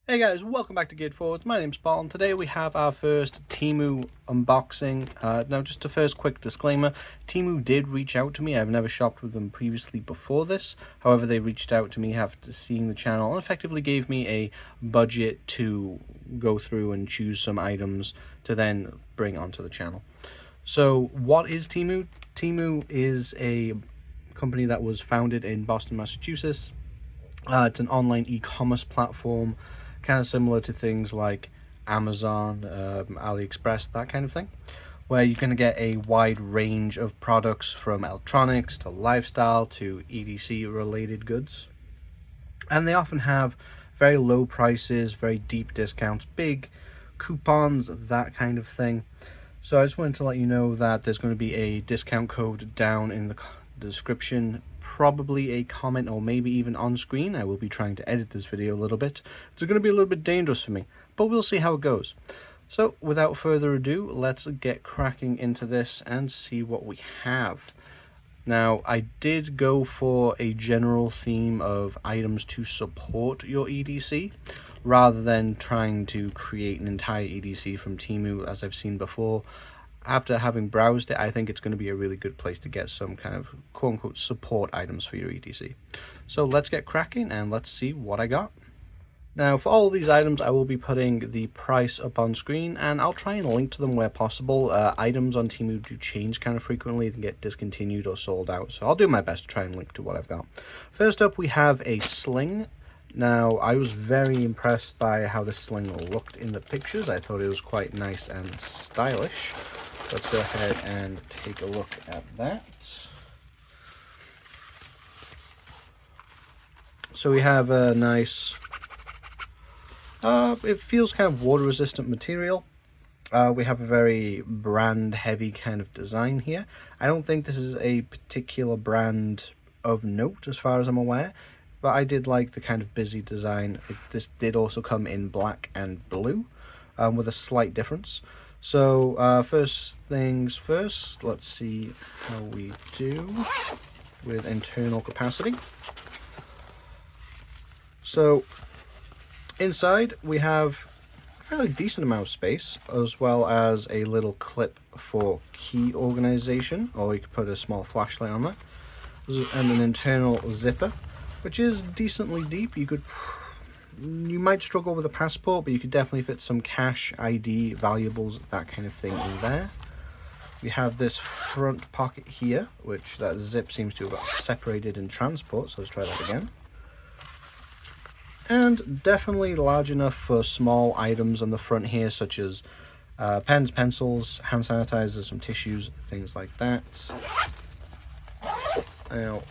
Hey guys, welcome back to Geared Forwards. My name's Paul, and today we have our first Temu unboxing. Now, just a first quick disclaimer, Temu did reach out to me. I've never shopped with them previously before this. However, they reached out to me after seeing the channel and effectively gave me a budget to go through and choose some items to then bring onto the channel. So, what is Temu? Temu is a company that was founded in Boston, Massachusetts. It's an online e-commerce platform, kind of similar to things like Amazon, AliExpress, that kind of thing, where you're going to get a wide range of products from electronics to lifestyle to EDC related goods. And they often have very low prices, very deep discounts, big coupons, that kind of thing. So I just wanted to let you know that there's going to be a discount code down in the description, probably a comment or maybe even on screen. I will be trying to edit this video a little bit. It's going to be a little bit dangerous for me, but we'll see how it goes. So without further ado, let's get cracking into this and see what we have. Now, I did go for a general theme of items to support your EDC, rather than trying to create an entire EDC from Temu as I've seen before. After having browsed it, I think it's going to be a really good place to get some kind of quote-unquote support items for your EDC. So let's get cracking and let's see what I got. Now, for all of these items, I will be putting the price up on screen, and I'll try and link to them where possible. Items on Temu do change kind of frequently and get discontinued or sold out, so I'll do my best to try and link to what I've got. First up, we have a sling. Now, I was very impressed by how the sling looked in the pictures. I thought it was quite nice and stylish. Let's go ahead and take a look at that. So we have a nice, it feels kind of water resistant material. We have a very brand heavy kind of design here. I don't think this is a particular brand of note as far as I'm aware, but I did like the kind of busy design. This did also come in black and blue, with a slight difference. So first things first, let's see how we do with internal capacity. So inside we have a fairly decent amount of space, as well as a little clip for key organization, or you could put a small flashlight on that, and an internal zipper, which is decently deep. You might struggle with a passport, but you could definitely fit some cash, ID, valuables, that kind of thing in there. We have this front pocket here, which that zip seems to have got separated in transport, so let's try that again. And definitely large enough for small items on the front here, such as pens, pencils, hand sanitizer, some tissues, things like that. Now,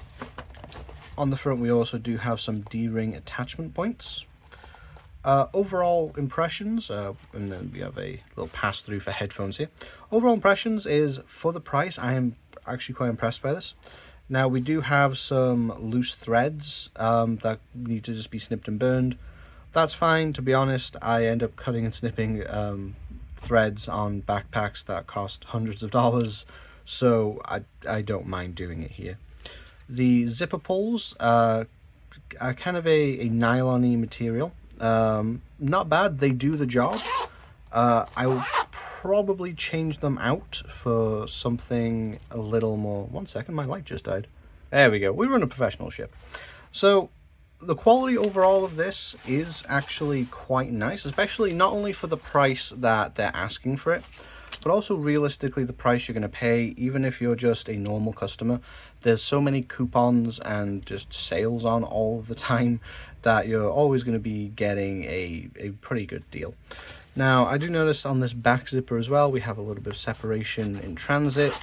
on the front we also do have some D-ring attachment points. Overall impressions, and then we have a little pass-through for headphones here. Overall impressions is, for the price, I am actually quite impressed by this. Now, we do have some loose threads that need to just be snipped and burned. That's fine, to be honest. I end up cutting and snipping threads on backpacks that cost hundreds of dollars, so I don't mind doing it here. The zipper pulls are kind of a nylon-y material. Not bad, they do the job. I will probably change them out for something a little more. One second, my light just died. There we go, we run a professional ship. So the quality overall of this is actually quite nice, especially not only for the price that they're asking for it, but also realistically the price you're going to pay. Even if you're just a normal customer, there's so many coupons and just sales on all of the time that you're always going to be getting a pretty good deal. Now, I do notice on this back zipper as well, we have a little bit of separation in transit.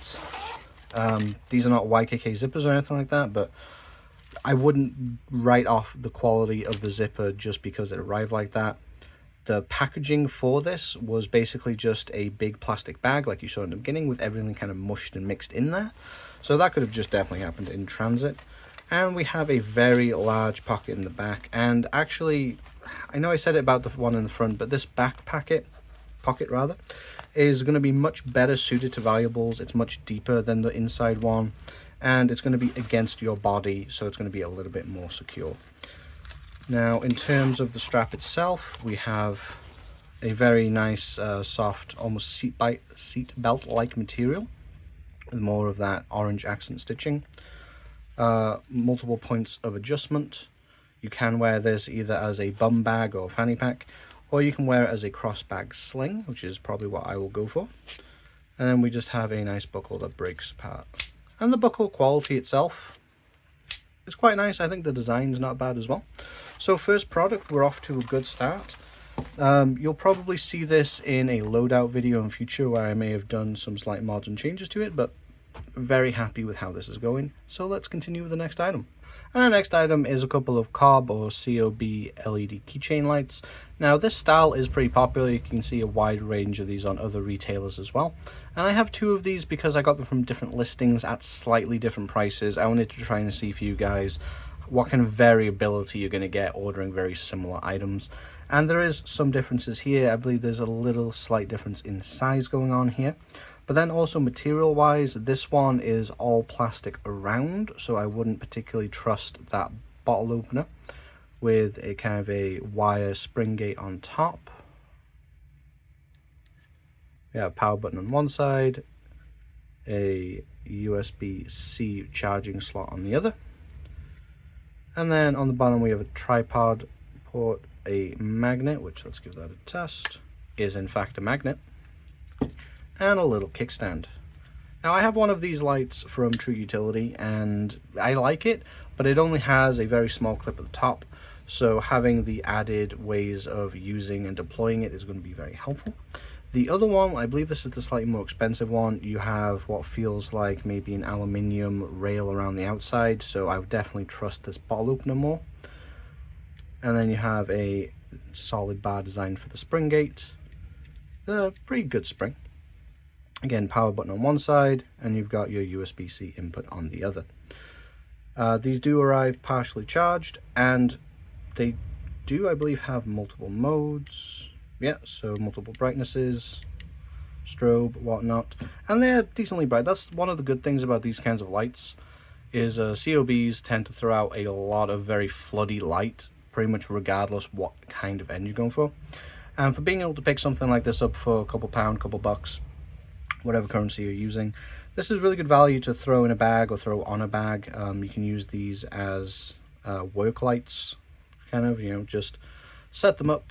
These are not YKK zippers or anything like that, but I wouldn't write off the quality of the zipper just because it arrived like that. The packaging for this was basically just a big plastic bag like you saw in the beginning, with everything kind of mushed and mixed in there. So that could have just definitely happened in transit. And we have a very large pocket in the back. And actually, I know I said it about the one in the front, but this back pocket is going to be much better suited to valuables. It's much deeper than the inside one, and it's going to be against your body, so it's going to be a little bit more secure. Now in terms of the strap itself, we have a very nice soft, almost seat belt like material with more of that orange accent stitching. Multiple points of adjustment. You can wear this either as a bum bag or fanny pack, or you can wear it as a cross bag sling, which is probably what I will go for. And then we just have a nice buckle that breaks apart. And the buckle quality itself is quite nice. I think the design's not bad as well. So first product, we're off to a good start. You'll probably see this in a loadout video in future where I may have done some slight mods and changes to it, but very happy with how this is going. So let's continue with the next item. And the next item is a couple of COB or COB LED keychain lights. Now this style is pretty popular. You can see a wide range of these on other retailers as well. And I have two of these because I got them from different listings at slightly different prices. I wanted to try and see for you guys what kind of variability you're going to get ordering very similar items. And there is some differences here. I believe there's a little slight difference in size going on here. But then also material wise, this one is all plastic around, so I wouldn't particularly trust that bottle opener with a kind of a wire spring gate on top. We have a power button on one side, a USB-C charging slot on the other, and then on the bottom we have a tripod port, a magnet, which, let's give that a test, is in fact a magnet, and a little kickstand. Now I have one of these lights from True Utility and I like it, but it only has a very small clip at the top, so having the added ways of using and deploying it is going to be very helpful. The other one, I believe this is the slightly more expensive one, you have what feels like maybe an aluminium rail around the outside, so I would definitely trust this bottle opener more. And then you have a solid bar design for the spring gate, a pretty good spring. Again, power button on one side, and you've got your USB-C input on the other. These do arrive partially charged, and they do, I believe, have multiple modes. Yeah, so multiple brightnesses, strobe, whatnot, and they're decently bright. That's one of the good things about these kinds of lights, is COBs tend to throw out a lot of very floody light, pretty much regardless what kind of end you're going for. And for being able to pick something like this up for a couple pound, couple bucks, whatever currency you're using, this is really good value to throw in a bag or throw on a bag. You can use these as work lights, kind of, you know, just set them up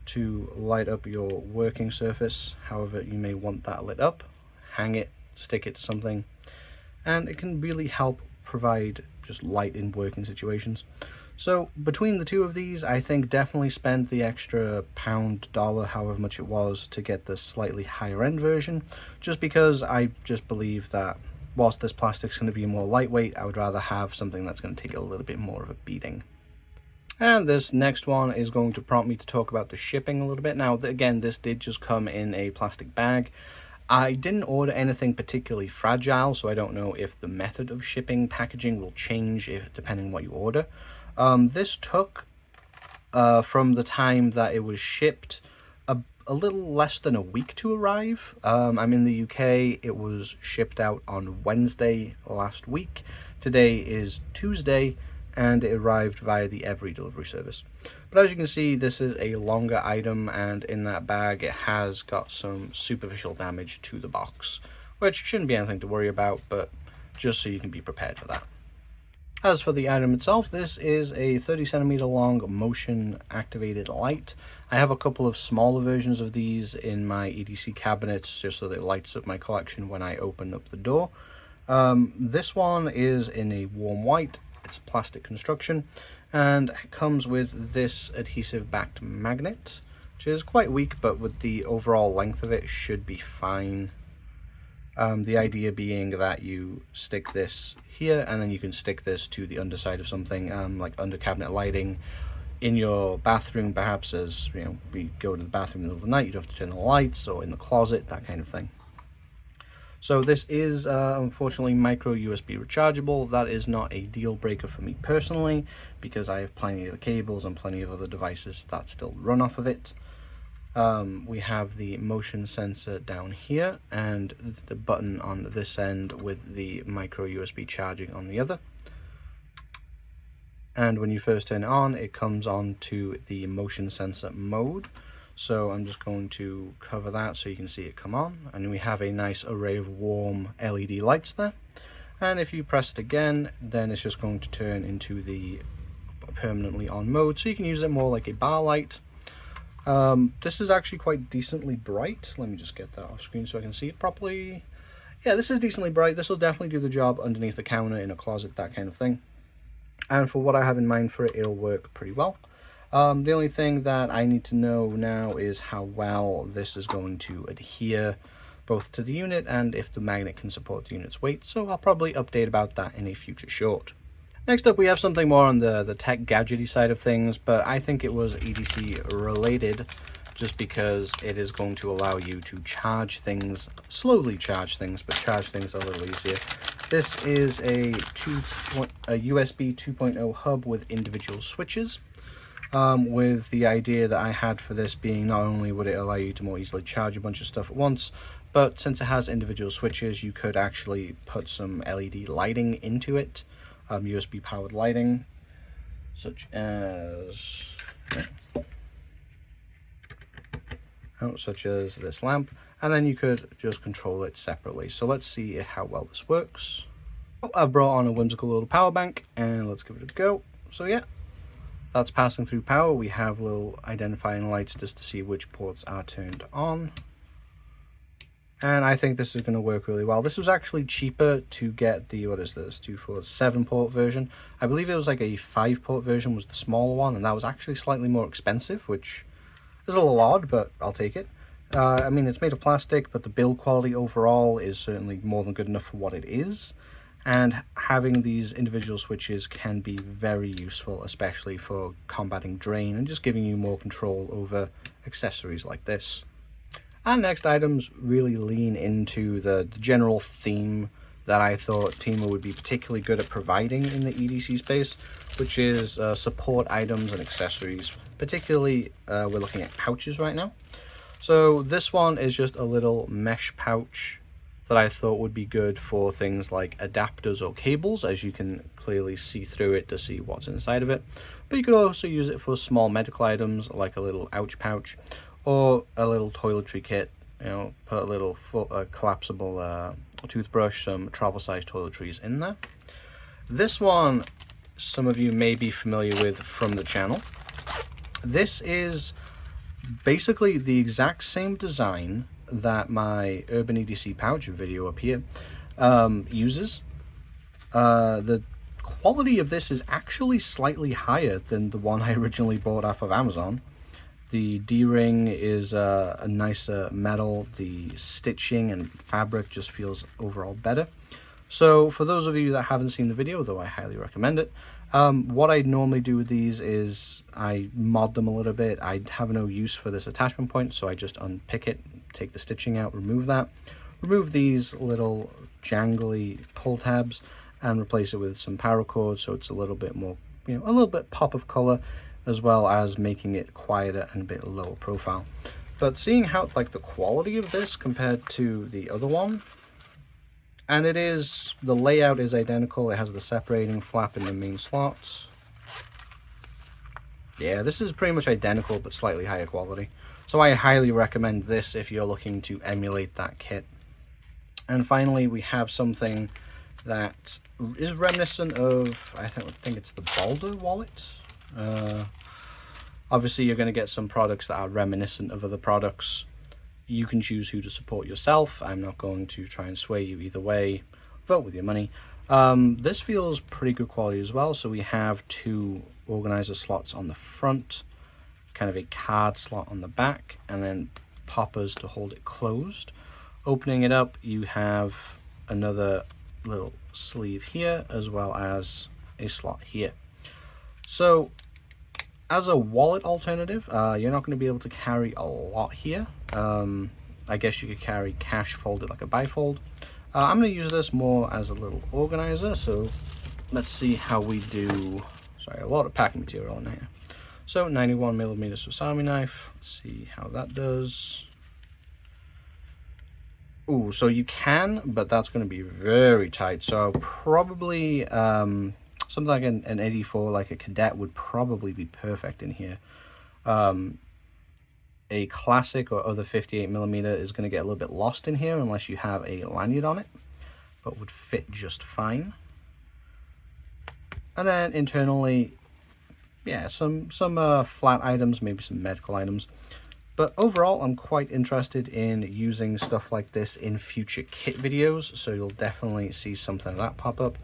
to light up your working surface however you may want that lit up, hang it, stick it to something, and it can really help provide just light in working situations. So between the two of these, I think definitely spend the extra pound, dollar, however much it was, to get the slightly higher end version, just because I just believe that whilst this plastic's going to be more lightweight, I would rather have something that's going to take a little bit more of a beating. And this next one is going to prompt me to talk about the shipping a little bit. Now, again, this did just come in a plastic bag. I didn't order anything particularly fragile, so I don't know if the method of shipping packaging will change depending on what you order. This took, from the time that it was shipped, a little less than a week to arrive. I'm in the UK. It was shipped out on Wednesday last week. Today is Tuesday, and it arrived via the Every delivery service. But as you can see, this is a longer item, and in that bag it has got some superficial damage to the box, which shouldn't be anything to worry about, but just so you can be prepared for that. As for the item itself, this is a 30cm long motion activated light. I have a couple of smaller versions of these in my EDC cabinets just so that it lights up my collection when I open up the door. This one is in a warm white. It's a plastic construction and it comes with this adhesive backed magnet, which is quite weak, but with the overall length of it should be fine. The idea being that you stick this here and then you can stick this to the underside of something, like under cabinet lighting in your bathroom, perhaps, as you know, we go to the bathroom in the middle of the night, you don't have to turn the lights, or in the closet, that kind of thing. So this is unfortunately micro USB rechargeable. That is not a deal breaker for me personally, because I have plenty of cables and plenty of other devices that still run off of it. We have the motion sensor down here and the button on this end with the micro USB charging on the other. And when you first turn it on, it comes on to the motion sensor mode. So I'm just going to cover that so you can see it come on. And we have a nice array of warm LED lights there. And if you press it again, then it's just going to turn into the permanently on mode. So you can use it more like a bar light. This is actually quite decently bright. Let me just get that off screen so I can see it properly. Yeah, this is decently bright. This will definitely do the job underneath the counter, in a closet, that kind of thing. And for what I have in mind for it, it'll work pretty well. The only thing that I need to know now is how well this is going to adhere both to the unit and if the magnet can support the unit's weight. So I'll probably update about that in a future short. Next up, we have something more on the tech gadgety side of things, but I think it was EDC related just because it is going to allow you to charge things, slowly charge things, but charge things a little easier. This is a USB 2.0 hub with individual switches, with the idea that I had for this being not only would it allow you to more easily charge a bunch of stuff at once, but since it has individual switches, you could actually put some LED lighting into it, USB powered lighting, such as this lamp, and then you could just control it separately. So let's see how well this works. I've brought on a whimsical little power bank and let's give it a go. So yeah, that's passing through power. We have little identifying lights just to see which ports are turned on. And I think this is going to work really well. This was actually cheaper to get the, what is this, 7 port version. I believe it was like a 5 port version was the smaller one, and that was actually slightly more expensive, which is a little odd, but I'll take it. I mean, it's made of plastic, but the build quality overall is certainly more than good enough for what it is. And having these individual switches can be very useful, especially for combating drain and just giving you more control over accessories like this. Our next items really lean into the general theme that I thought Temu would be particularly good at providing in the EDC space, which is support items and accessories. Particularly, we're looking at pouches right now. So this one is just a little mesh pouch that I thought would be good for things like adapters or cables, as you can clearly see through it to see what's inside of it. But you could also use it for small medical items like a little ouch pouch or a little toiletry kit. You know, put a little collapsible toothbrush, some travel size toiletries in there. This one, some of you may be familiar with from the channel. This is basically the exact same design that my Urban EDC pouch video up here uses. The quality of this is actually slightly higher than the one I originally bought off of Amazon. The D-ring is a nicer metal. The stitching and fabric just feels overall better. So for those of you that haven't seen the video, though I highly recommend it, what I normally do with these is I mod them a little bit. I have no use for this attachment point, so I just unpick it, take the stitching out, remove that, remove these little jangly pull tabs, and replace it with some paracord so it's a little bit more, you know, a little bit pop of color, as well as making it quieter and a bit lower profile. But seeing how like the quality of this compared to the other one, and it is, the layout is identical. It has the separating flap in the main slots. Yeah, this is pretty much identical but slightly higher quality. So I highly recommend this if you're looking to emulate that kit. And finally, we have something that is reminiscent of, I think it's the Balder wallet. Obviously, you're going to get some products that are reminiscent of other products. You can choose who to support yourself. I'm not going to try and sway you either way. Vote with your money. This feels pretty good quality as well. So we have 2 organizer slots on the front, kind of a card slot on the back, and then poppers to hold it closed. Opening it up, you have another little sleeve here, as well as a slot here. So as a wallet alternative, you're not going to be able to carry a lot here. I guess you could carry cash folded like a bifold. I'm going to use this more as a little organizer, so let's see how we do. Sorry, a lot of packing material in here. So 91mm Sasami knife. Let's see how that does. Ooh, so you can, but that's going to be very tight. So probably something like an 84, like a Cadet, would probably be perfect in here. A classic or other 58mm is going to get a little bit lost in here unless you have a lanyard on it, but would fit just fine. And then internally, yeah, some flat items, maybe some medical items. But overall, I'm quite interested in using stuff like this in future kit videos, so you'll definitely see something of that pop up.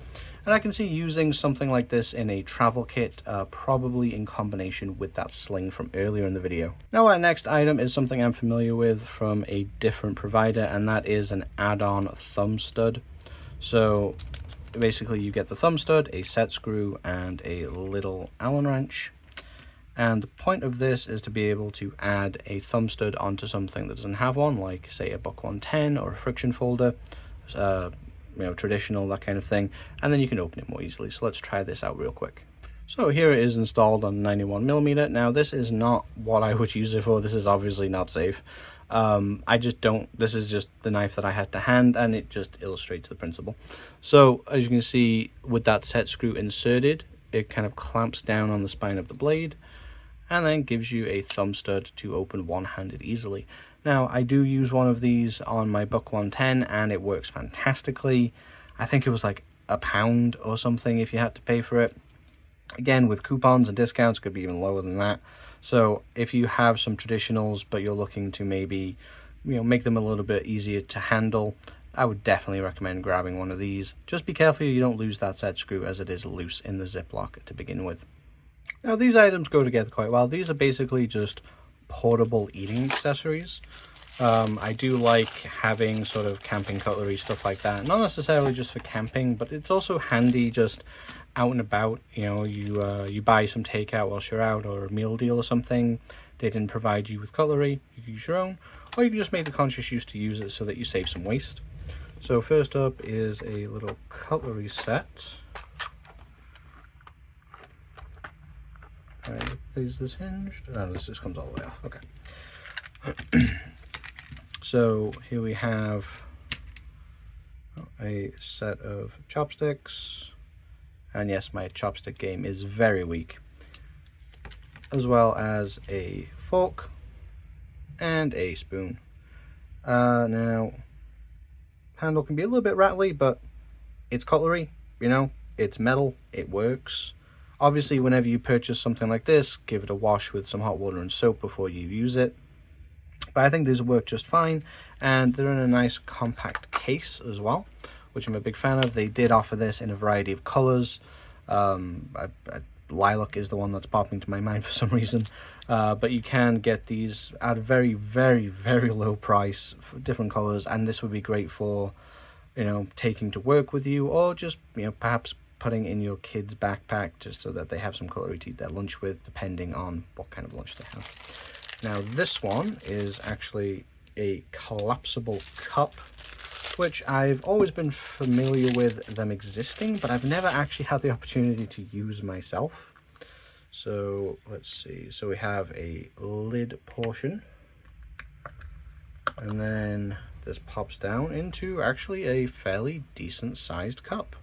And I can see using something like this in a travel kit, probably in combination with that sling from earlier in the video. Now our next item is something I'm familiar with from a different provider, and that is an add-on thumb stud. So basically you get the thumb stud, a set screw, and a little Allen wrench. And the point of this is to be able to add a thumb stud onto something that doesn't have one, like say a Buck 110 or a friction folder, you know, traditional, that kind of thing, and then you can open it more easily. So let's try this out real quick. So here it is installed on 91mm. Now this is not what I would use it for. This is obviously not safe. I just don't, this is just the knife that I had to hand, and it just illustrates the principle. So as you can see, with that set screw inserted, it kind of clamps down on the spine of the blade and then gives you a thumb stud to open one-handed easily. Now I do use one of these on my Buck 110 and it works fantastically. I think it was like £1 or something if you had to pay for it. Again, with coupons and discounts, could be even lower than that. So if you have some traditionals but you're looking to maybe, you know, make them a little bit easier to handle, I would definitely recommend grabbing one of these. Just be careful you don't lose that set screw, as it is loose in the Ziploc to begin with. Now these items go together quite well. These are basically just portable eating accessories. I do like having sort of camping cutlery, stuff like that. Not necessarily just for camping, but it's also handy just out and about. You know, you buy some takeout whilst you're out, or a meal deal or something. They didn't provide you with cutlery, you can use your own, or you can just make the conscious use to use it so that you save some waste. So first up is a little cutlery set. Is this hinged? Oh, this just comes all the way off. Okay. So here we have a set of chopsticks, and yes, my chopstick game is very weak, as well as a fork and a spoon. Now, handle can be a little bit rattly, but it's cutlery, you know, it's metal, it works. Obviously, whenever you purchase something like this, give it a wash with some hot water and soap before you use it. But I think these work just fine, and they're in a nice compact case as well, which I'm a big fan of. They did offer this in a variety of colors. Lilac is the one that's popping to my mind for some reason, but you can get these at a very, very, very low price for different colors, and this would be great for, you know, taking to work with you, or just, you know, perhaps putting in your kids' backpack just so that they have some cutlery to eat their lunch with, depending on what kind of lunch they have. Now this one is actually a collapsible cup, which I've always been familiar with them existing, but I've never actually had the opportunity to use myself. So let's see, so we have a lid portion, and then this pops down into actually a fairly decent sized cup.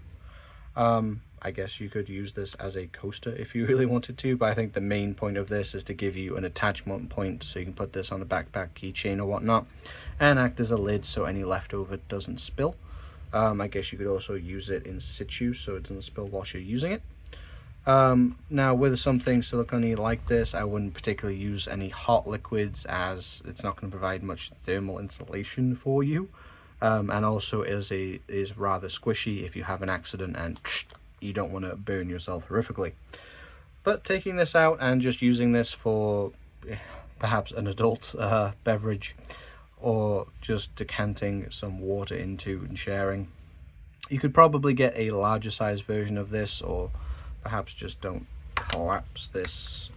I guess you could use this as a coaster if you really wanted to, but I think the main point of this is to give you an attachment point so you can put this on a backpack, keychain, or whatnot, and act as a lid so any leftover doesn't spill. I guess you could also use it in situ so it doesn't spill whilst you're using it. Now with something silicone-y like this, I wouldn't particularly use any hot liquids, as it's not going to provide much thermal insulation for you. And also is rather squishy if you have an accident and you don't want to burn yourself horrifically. But taking this out and just using this for perhaps an adult beverage, or just decanting some water into and sharing, you could probably get a larger size version of this, or perhaps just don't collapse this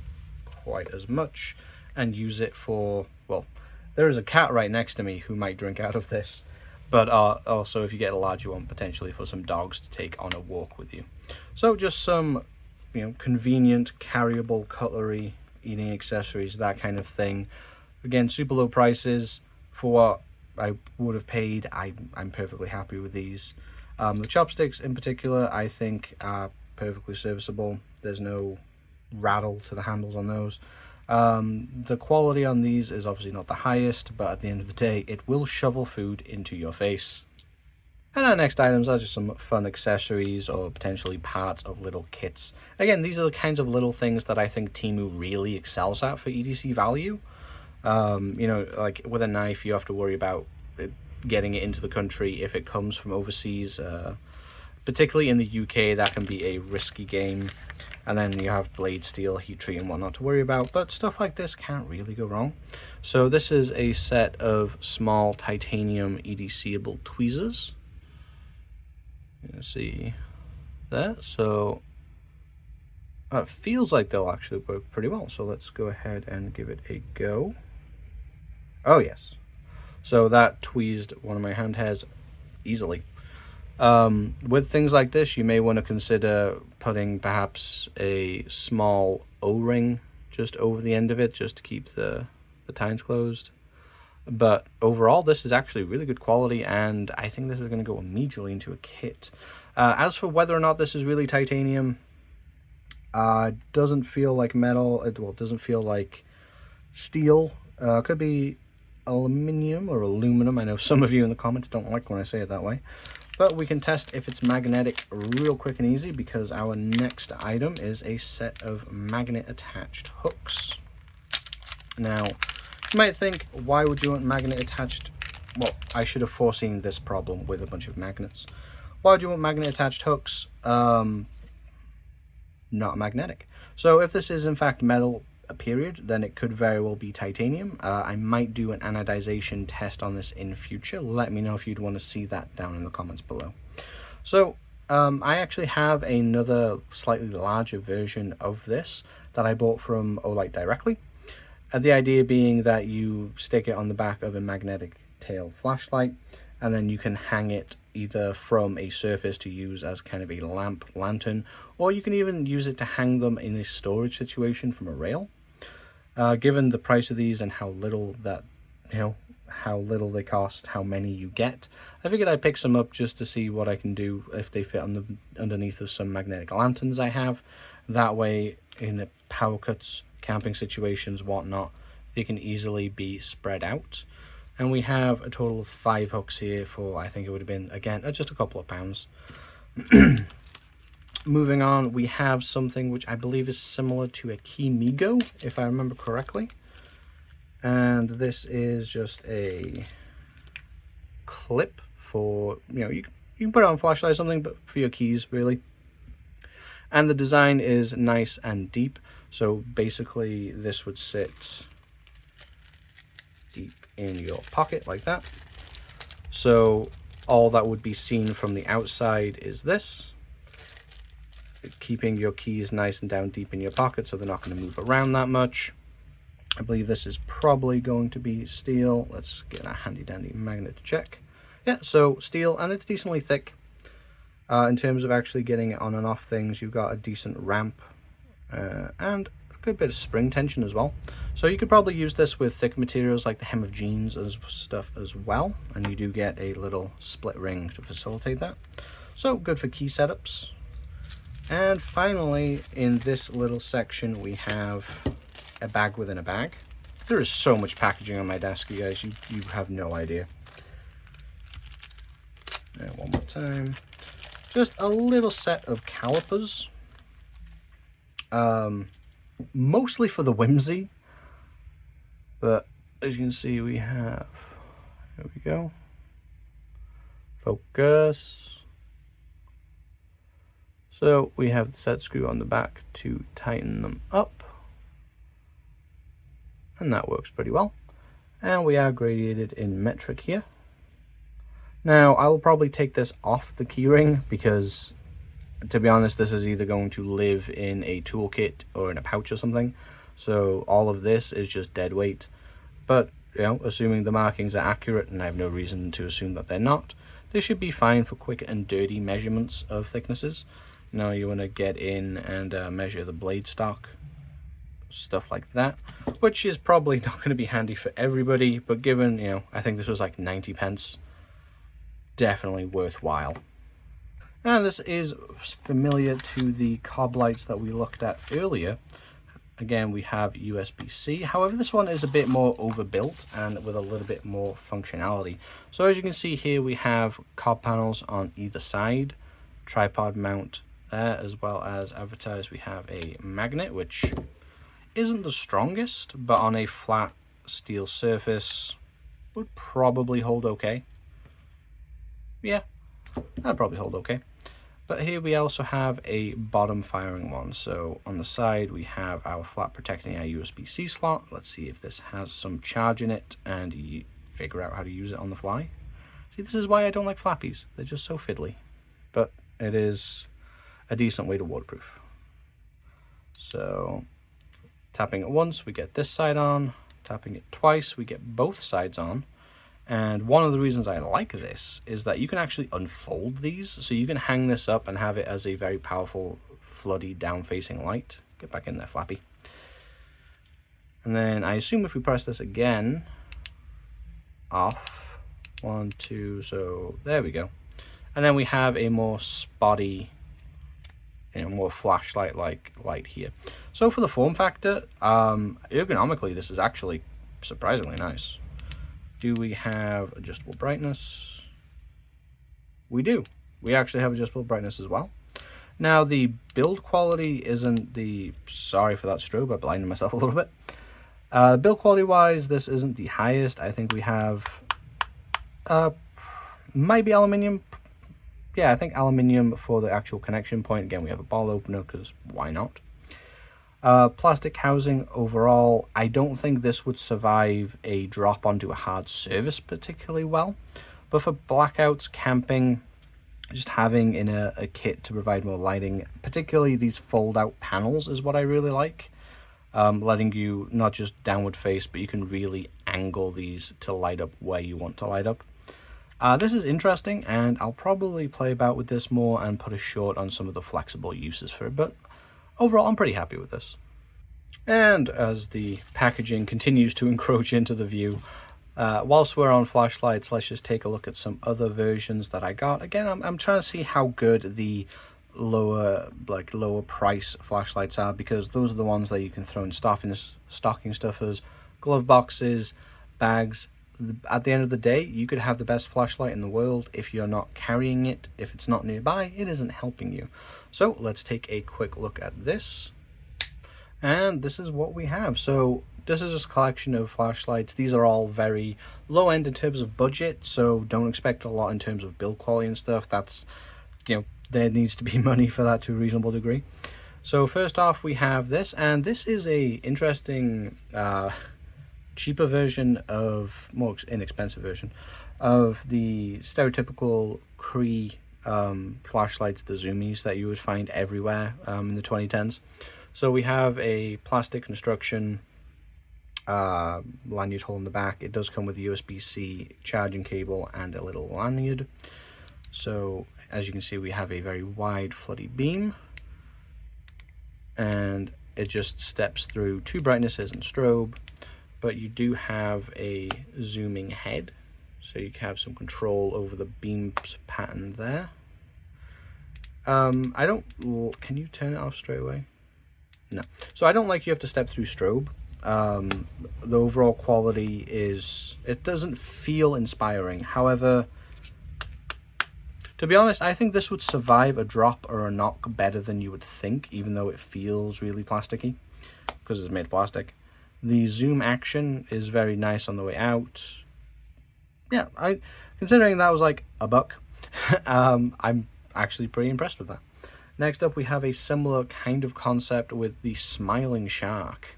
quite as much and use it for, well, there is a cat right next to me who might drink out of this. But also if you get a larger one, potentially for some dogs to take on a walk with you. So just some, you know, convenient carryable cutlery, eating accessories, that kind of thing. Again, super low prices for what I would have paid. I'm perfectly happy with these. The chopsticks in particular, I think are perfectly serviceable. There's no rattle to the handles on those. The quality on these is obviously not the highest, but at the end of the day, it will shovel food into your face. And our next items are just some fun accessories or potentially parts of little kits. Again, these are the kinds of little things that I think Temu really excels at for EDC value. You know, like with a knife, you have to worry about getting it into the country if it comes from overseas. Particularly in the UK, that can be a risky game. And then you have blade steel, heat treat, and whatnot to worry about. But stuff like this can't really go wrong. So this is a set of small titanium EDCable tweezers. You can see that. So it feels like they'll actually work pretty well. So let's go ahead and give it a go. Oh yes. So that tweezed one of my hand hairs easily. With things like this, you may want to consider putting perhaps a small O-ring just over the end of it, just to keep the tines closed. But overall, this is actually really good quality, and I think this is going to go immediately into a kit. As for whether or not this is really titanium, doesn't feel like metal. It doesn't feel like steel. Could be aluminium or aluminum. I know some of you in the comments don't like when I say it that way. But we can test if it's magnetic real quick and easy, because our next item is a set of magnet attached hooks. Now, you might think, why would you want magnet attached? Well, I should have foreseen this problem with a bunch of magnets. Why would you want magnet attached hooks? Not magnetic. So if this is in fact metal, period, then it could very well be titanium. I might do an anodization test on this in future. Let me know if you'd want to see that down in the comments below. So I actually have another slightly larger version of this that I bought from Olight directly. The idea being that you stick it on the back of a magnetic tail flashlight, and then you can hang it either from a surface to use as kind of a lamp lantern, or you can even use it to hang them in a storage situation from a rail. Given the price of these and how little that, how little they cost, how many you get, I figured I'd pick some up just to see what I can do if they fit on the underneath of some magnetic lanterns I have. That way, in the power cuts, camping situations, whatnot, they can easily be spread out. And we have a total of 5 hooks here for, I think it would have been, again, just a couple of pounds. Moving on, we have something which I believe is similar to a Keymigo, if I remember correctly. And this is just a clip for, you can put it on a flashlight or something, but for your keys, really. And the design is nice and deep. So basically, this would sit deep in your pocket like that. So all that would be seen from the outside is this, keeping your keys nice and down deep in your pocket so they're not going to move around that much. I believe this is probably going to be steel. Let's get a handy dandy magnet to check. Yeah, so steel, and it's decently thick. In terms of actually getting it on and off things, you've got a decent ramp and a good bit of spring tension as well. So you could probably use this with thick materials like the hem of jeans and stuff as well, and you do get a little split ring to facilitate that. So good for key setups. And finally, in this little section, we have a bag within a bag. There is so much packaging on my desk, you guys, you have no idea. And one more time. Just a little set of calipers. Mostly for the whimsy. But as you can see, we have, there we go. Focus. So we have the set screw on the back to tighten them up, and that works pretty well. And we are graded in metric here. Now I will probably take this off the keyring because, to be honest, this is either going to live in a toolkit or in a pouch or something. So all of this is just dead weight. But assuming the markings are accurate, and I have no reason to assume that they're not, they should be fine for quick and dirty measurements of thicknesses. Now you want to get in and measure the blade stock, stuff like that, which is probably not going to be handy for everybody, but given, I think this was like 90 pence, definitely worthwhile. And this is familiar to the cob lights that we looked at earlier. Again, we have USB-C. However, this one is a bit more overbuilt and with a little bit more functionality. So as you can see here, we have cob panels on either side, tripod mount there, as well as advertised we have a magnet, which isn't the strongest, but on a flat steel surface would probably hold okay. Yeah, that'd probably hold okay. But here we also have a bottom firing one. So on the side we have our flap protecting our USB-C slot. Let's see if this has some charge in it and you figure out how to use it on the fly. See, this is why I don't like flappies. They're just so fiddly. But it is a decent way to waterproof. So tapping it once, we get this side on. Tapping it twice, we get both sides on. And one of the reasons I like this is that you can actually unfold these. So you can hang this up and have it as a very powerful, floody, down-facing light. Get back in there, Flappy. And then I assume if we press this again, off, 1, 2, so there we go. And then we have a more spotty, more flashlight-like light here. So for the form factor, ergonomically, this is actually surprisingly nice. Do we have adjustable brightness? We do. We actually have adjustable brightness as well. Now the build quality isn't the, sorry for that strobe, I blinded myself a little bit. Build quality wise, this isn't the highest. I think we have, might be aluminium. Yeah, I think aluminium for the actual connection point. Again, we have a ball opener because why not? Plastic housing overall, I don't think this would survive a drop onto a hard surface particularly well, but for blackouts, camping, just having in a kit to provide more lighting, particularly these fold out panels is what I really like. Letting you not just downward face, but you can really angle these to light up where you want to light up. This is interesting, and I'll probably play about with this more and put a short on some of the flexible uses for it, but overall, I'm pretty happy with this. And as the packaging continues to encroach into the view, whilst we're on flashlights, let's just take a look at some other versions that I got. Again, I'm trying to see how good the lower price flashlights are, because those are the ones that you can throw in stocking stuffers, glove boxes, bags. At the end of the day, you could have the best flashlight in the world. If you're not carrying it, if it's not nearby, it isn't helping you. So let's take a quick look at this. And this is what we have. So this is just a collection of flashlights. These are all very low end in terms of budget, so don't expect a lot in terms of build quality and stuff. That's, there needs to be money for that to a reasonable degree. So first off, we have this, and this is a interesting cheaper version of, more inexpensive version of the stereotypical Cree flashlights, the zoomies that you would find everywhere in the 2010s. So we have a plastic construction lanyard hole in the back. It does come with a USB-C charging cable and a little lanyard. So as you can see, we have a very wide floody beam, and it just steps through 2 brightnesses and strobe, but you do have a zooming head, so you can have some control over the beam pattern there. Can you turn it off straight away? No. So I don't like you have to step through strobe. The overall quality it doesn't feel inspiring. However, to be honest, I think this would survive a drop or a knock better than you would think, even though it feels really plasticky, because it's made of plastic. The zoom action is very nice on the way out. Yeah, considering that was like $1, I'm actually pretty impressed with that. Next up, we have a similar kind of concept with the smiling shark.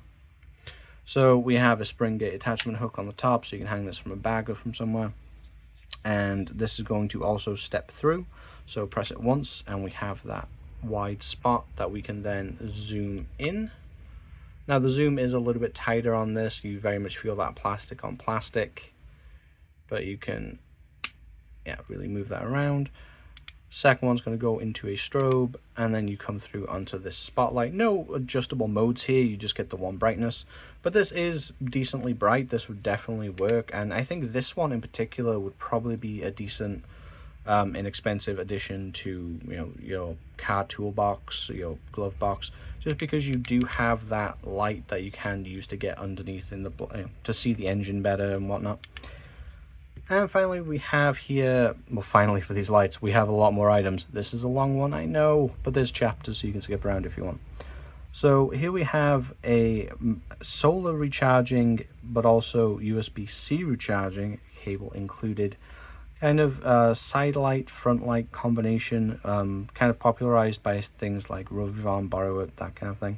So we have a spring gate attachment hook on the top, so you can hang this from a bag or from somewhere. And this is going to also step through. So press it once, and we have that wide spot that we can then zoom in. Now the zoom is a little bit tighter on this. You very much feel that plastic on plastic, but you can really move that around. Second one's going to go into a strobe, and then you come through onto this spotlight. No adjustable modes here, you just get the one brightness, but this is decently bright. This would definitely work, and I think this one in particular would probably be a decent inexpensive addition to your card toolbox, your glove box, just because you do have that light that you can use to get underneath in the to see the engine better and whatnot. And finally we have here, well, finally for these lights, we have a lot more items. This is a long one, I know, but there's chapters so you can skip around if you want. So here we have a solar recharging but also USB-C recharging cable included, kind of side light front light combination, kind of popularized by things like Revivon, Borrow It, that kind of thing.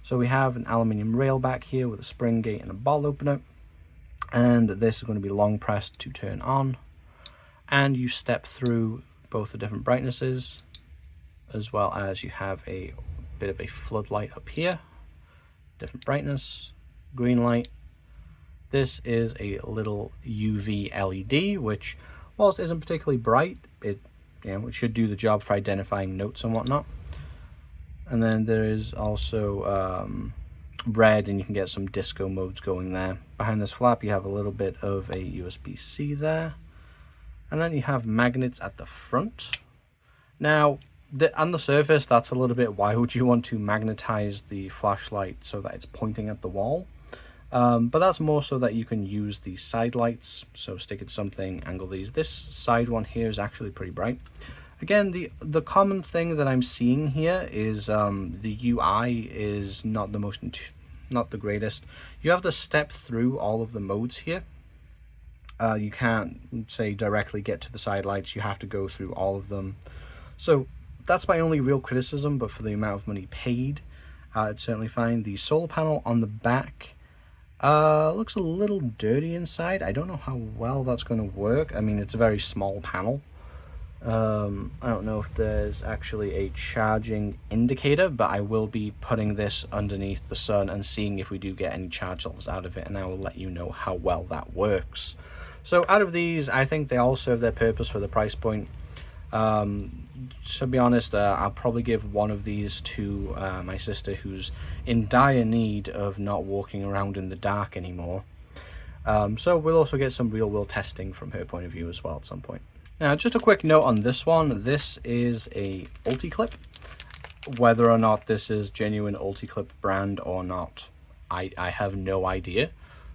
So we have an aluminium rail back here with a spring gate and a bottle opener, and this is going to be long pressed to turn on, and you step through both the different brightnesses, as well as you have a bit of a floodlight up here, different brightness, green light. This is a little UV LED, which whilst isn't particularly bright, it should do the job for identifying notes and whatnot. And then there is also red, and you can get some disco modes going there. Behind this flap you have a little bit of a USB-C there, and then you have magnets at the front. Now on the surface, that's a little bit, why would you want to magnetize the flashlight so that it's pointing at the wall? But that's more so that you can use the side lights, so stick it something, angle these. This side one here is actually pretty bright. Again, the common thing that I'm seeing here is the UI is not the greatest. You have to step through all of the modes here. You can't say directly get to the side lights, you have to go through all of them. So that's my only real criticism, but for the amount of money paid, it's certainly fine. The solar panel on the back looks a little dirty inside. I don't know how well that's going to work. I mean, it's a very small panel. I don't know if there's actually a charging indicator, but I will be putting this underneath the sun and seeing if we do get any charge levels out of it, and I will let you know how well that works. So out of these, I think they all serve their purpose for the price point. To be honest, I'll probably give one of these to my sister, who's in dire need of not walking around in the dark anymore. So we'll also get some real world testing from her point of view as well at some point. Now, just a quick note on this one. This is a Ulticlip. Whether or not this is genuine Ulticlip brand or not, I have no idea.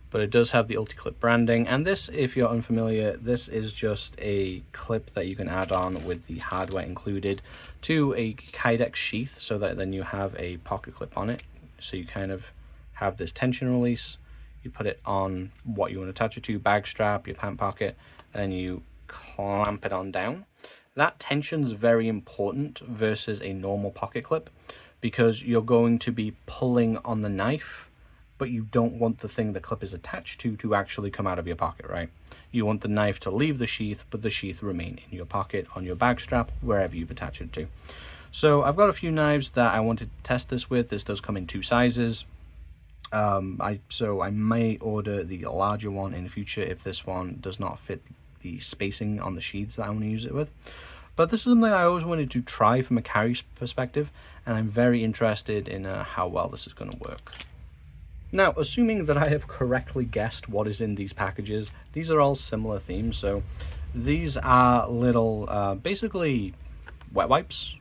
But it does have the Ulticlip branding, and this, if you're unfamiliar, this is just a clip that you can add on with the hardware included to a Kydex sheath, so that then you have a pocket clip on it. So you kind of have this tension release, you put it on what you want to attach it to, bag strap, your pant pocket, and you clamp it on down. That tension is very important versus a normal pocket clip, because you're going to be pulling on the knife, but you don't want the thing the clip is attached to actually come out of your pocket, right? You want the knife to leave the sheath, but the sheath remain in your pocket, on your bag strap, wherever you've attached it to. So I've got a few knives that I wanted to test this with. This does come in 2 sizes. So I may order the larger one in the future if this one does not fit the spacing on the sheaths that I want to use it with. But this is something I always wanted to try from a carry perspective, and I'm very interested in how well this is going to work. Now, assuming that I have correctly guessed what is in these packages, these are all similar themes. So these are little, basically wet wipes.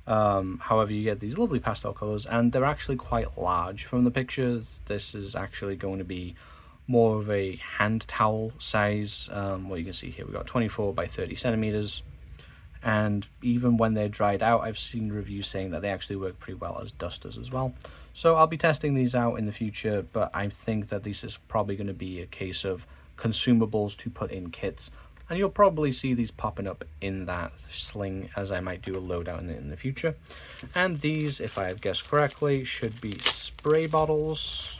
However, you get these lovely pastel colors, and they're actually quite large. From the pictures, this is actually going to be more of a hand towel size. What you can see here, we've got 24 by 30 centimeters. And even when they're dried out, I've seen reviews saying that they actually work pretty well as dusters as well. So I'll be testing these out in the future, but I think that this is probably going to be a case of consumables to put in kits, and you'll probably see these popping up in that sling, as I might do a loadout in the future. And these, if I have guessed correctly, should be spray bottles.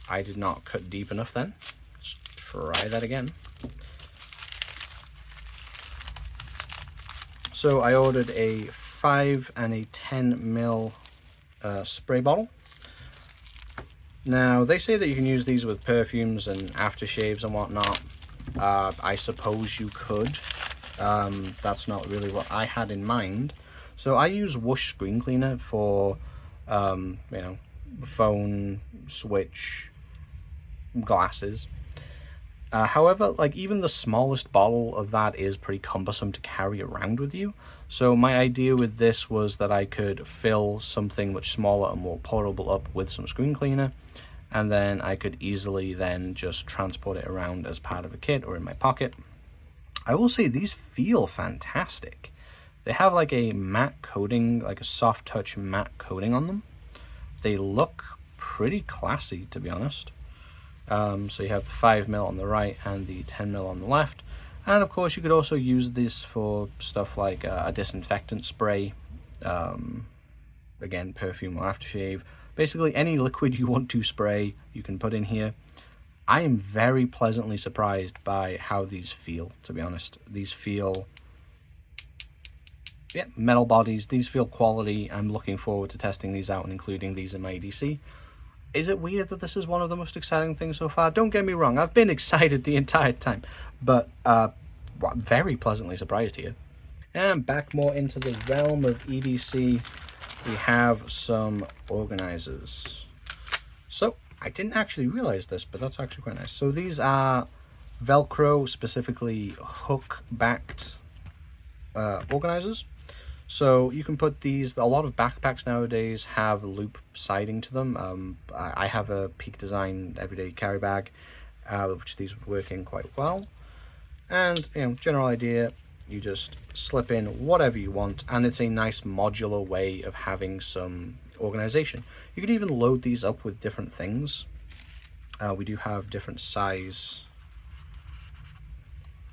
I did not cut deep enough then. Let's try that again. So I ordered a 5 and a 10 ml spray bottle. Now they say that you can use these with perfumes and aftershaves and whatnot. I suppose you could. That's not really what I had in mind. So I use Whoosh screen cleaner for phone, switch, glasses. However, like even the smallest bottle of that is pretty cumbersome to carry around with you. So my idea with this was that I could fill something much smaller and more portable up with some screen cleaner, and then I could easily then just transport it around as part of a kit or in my pocket. I will say these feel fantastic. They have like a matte coating, like a soft touch matte coating on them. They look pretty classy, to be honest. So you have the 5mm on the right and the 10mm on the left. And of course you could also use this for stuff like a disinfectant spray, again, perfume or aftershave. Basically any liquid you want to spray, you can put in here. I am very pleasantly surprised by how these feel, to be honest. These feel, yeah, metal bodies. These feel quality. I'm looking forward to testing these out and including these in my EDC. Is it weird that this is one of the most exciting things so far? Don't get me wrong, I've been excited the entire time, but I'm very pleasantly surprised here. And back more into the realm of EDC, we have some organizers. So I didn't actually realize this, but that's actually quite nice. So these are Velcro, specifically hook-backed organizers. So you can put these, a lot of backpacks nowadays have loop siding to them. I have a Peak Design everyday carry bag, which these would work in quite well. And, you know, general idea, you just slip in whatever you want, and it's a nice modular way of having some organization. You could even load these up with different things. We do have different size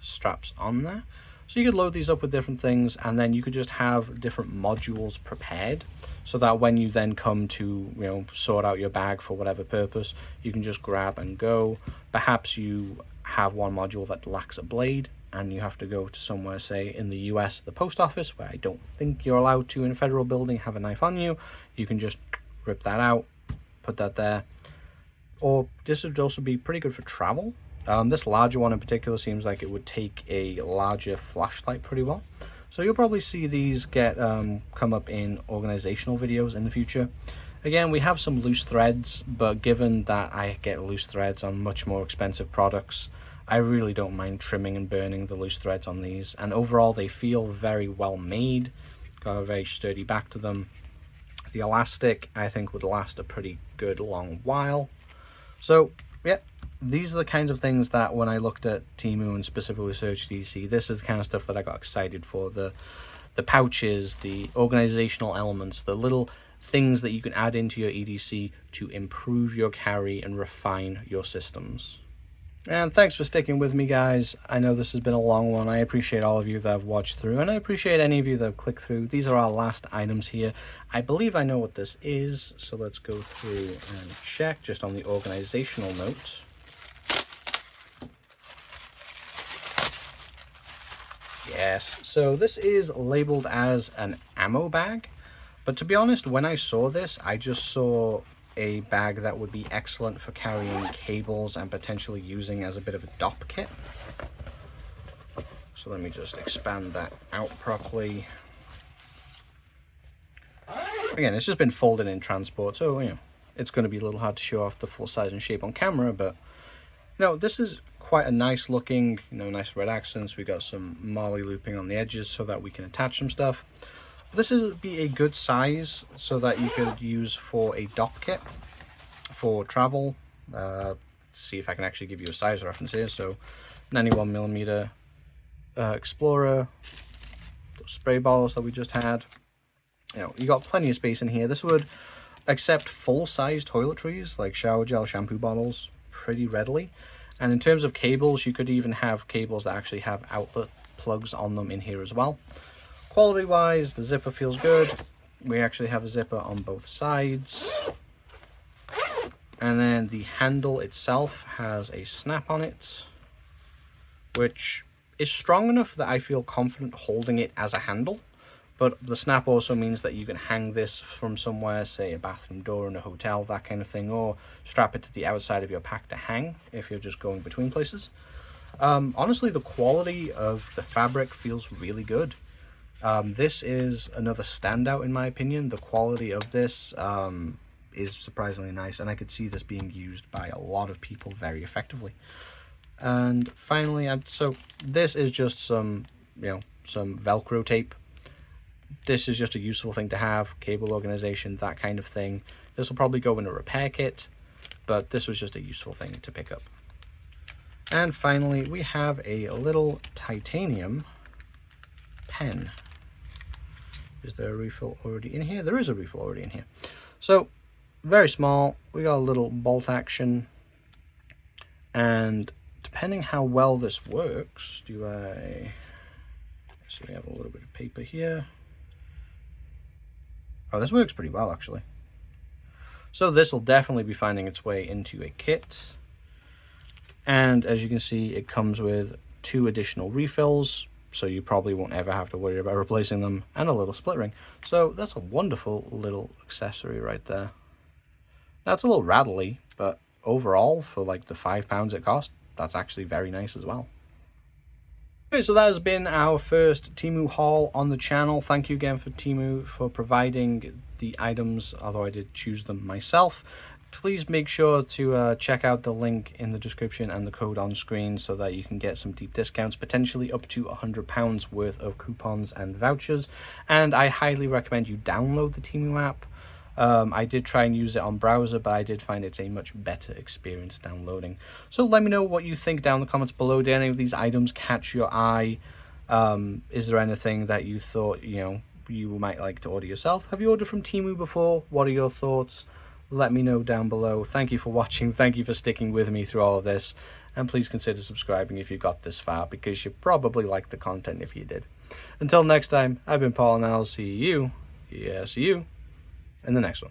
straps on there. So you could load these up with different things, and then you could just have different modules prepared so that when you then come to, you know, sort out your bag for whatever purpose, you can just grab and go. Perhaps you have one module that lacks a blade and you have to go to somewhere, say in the US, the post office, where I don't think you're allowed to in a federal building have a knife on you. You can just rip that out, put that there. Or this would also be pretty good for travel. This larger one in particular seems like it would take a larger flashlight pretty well. So you'll probably see these get come up in organizational videos in the future. Again, we have some loose threads, but given that I get loose threads on much more expensive products, I really don't mind trimming and burning the loose threads on these. And overall, they feel very well made. Got a very sturdy back to them. The elastic, I think, would last a pretty good long while. So, yeah. These are the kinds of things that when I looked at Temu and specifically searched EDC, this is the kind of stuff that I got excited for. The pouches, the organizational elements, the little things that you can add into your EDC to improve your carry and refine your systems. And thanks for sticking with me, guys. I know this has been a long one. I appreciate all of you that have watched through, and I appreciate any of you that have clicked through. These are our last items here. I believe I know what this is, so let's go through and check just on the organizational note. Yes, so this is labeled as an ammo bag, but to be honest, when I saw this, I just saw a bag that would be excellent for carrying cables and potentially using as a bit of a DOP kit. So let me just expand that out properly. Again, it's just been folded in transport, so you know, it's going to be a little hard to show off the full size and shape on camera, but you know, this is quite a nice looking, you know, nice red accents. We got some Marley looping on the edges so that we can attach some stuff. This would be a good size so that you could use for a DOP kit for travel. See if I can actually give you a size reference here. So 91mm Explorer, those spray bottles that we just had. You know, you got plenty of space in here. This would accept full-size toiletries like shower gel, shampoo bottles pretty readily. And in terms of cables, you could even have cables that actually have outlet plugs on them in here as well. Quality wise, the zipper feels good. We actually have a zipper on both sides. And then the handle itself has a snap on it, which is strong enough that I feel confident holding it as a handle. But the snap also means that you can hang this from somewhere, say a bathroom door in a hotel, that kind of thing, or strap it to the outside of your pack to hang if you're just going between places. Honestly, the quality of the fabric feels really good. This is another standout in my opinion. The quality of this is surprisingly nice, and I could see this being used by a lot of people very effectively. And finally, so this is just some, some Velcro tape. This is just a useful thing to have, cable organization, that kind of thing. This will probably go in a repair kit, but this was just a useful thing to pick up. And finally, we have a little titanium pen. Is there a refill already in here? There is a refill already in here. So, very small. We got a little bolt action. And depending how well this works, so we have a little bit of paper here. Oh, this works pretty well, actually. So this will definitely be finding its way into a kit. And as you can see, it comes with 2 additional refills, so you probably won't ever have to worry about replacing them, and a little split ring. So that's a wonderful little accessory right there. Now, it's a little rattly, but overall, for like the £5 it cost, that's actually very nice as well. Okay, so that has been our first Temu haul on the channel. Thank you again for Temu for providing the items, although I did choose them myself. Please make sure to check out the link in the description and the code on screen so that you can get some deep discounts, potentially up to £100 worth of coupons and vouchers. And I highly recommend you download the Temu app. I did try and use it on browser, but I did find it's a much better experience downloading. So let me know what you think down in the comments below. Did any of these items catch your eye? Is there anything that you thought, you might like to order yourself? Have you ordered from Temu before? What are your thoughts? Let me know down below. Thank you for watching. Thank you for sticking with me through all of this. And please consider subscribing if you got this far, because you probably liked the content if you did. Until next time, I've been Paul, and I'll see you in the next one.